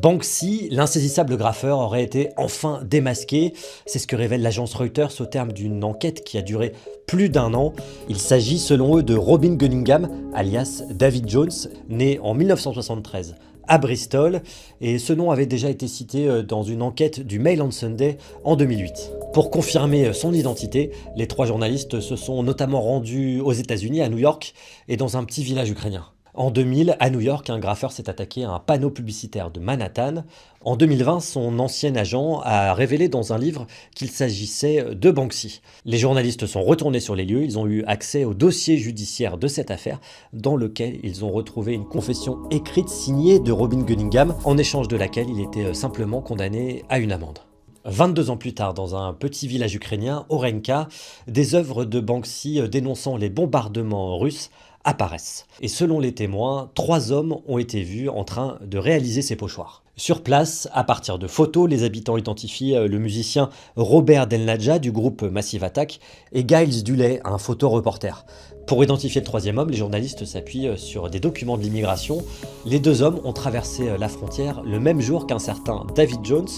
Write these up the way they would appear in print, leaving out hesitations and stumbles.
Banksy, l'insaisissable graffeur, aurait été enfin démasqué. C'est ce que révèle l'agence Reuters au terme d'une enquête qui a duré plus d'un an. Il s'agit selon eux de Robin Cunningham, alias David Jones, né en 1973 à Bristol, et ce nom avait déjà été cité dans une enquête du Mail on Sunday en 2008. Pour confirmer son identité, les trois journalistes se sont notamment rendus aux États-Unis, à New York, et dans un petit village ukrainien. En 2000, à New York, un graffeur s'est attaqué à un panneau publicitaire de Manhattan. En 2020, son ancien agent a révélé dans un livre qu'il s'agissait de Banksy. Les journalistes sont retournés sur les lieux, ils ont eu accès au dossier judiciaire de cette affaire, dans lequel ils ont retrouvé une confession écrite signée de Robin Cunningham, en échange de laquelle il était simplement condamné à une amende. 22 ans plus tard, dans un petit village ukrainien, Orenka, des œuvres de Banksy dénonçant les bombardements russes apparaissent. Et selon les témoins, 3 hommes ont été vus en train de réaliser ces pochoirs. Sur place, à partir de photos, les habitants identifient le musicien Robert Del Nadja du groupe Massive Attack et Giles Duley, un photoreporter. Pour identifier le 3e homme, les journalistes s'appuient sur des documents de l'immigration. Les 2 hommes ont traversé la frontière le même jour qu'un certain David Jones,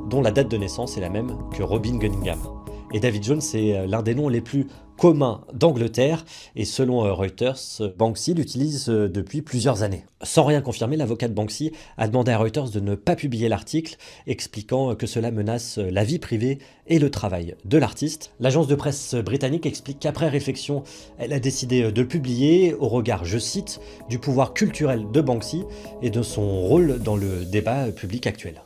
dont la date de naissance est la même que Robin Cunningham. Et David Jones est l'un des noms les plus communs d'Angleterre, et selon Reuters, Banksy l'utilise depuis plusieurs années. Sans rien confirmer, l'avocat de Banksy a demandé à Reuters de ne pas publier l'article, expliquant que cela menace la vie privée et le travail de l'artiste. L'agence de presse britannique explique qu'après réflexion, elle a décidé de le publier au regard, je cite, du pouvoir culturel de Banksy et de son rôle dans le débat public actuel.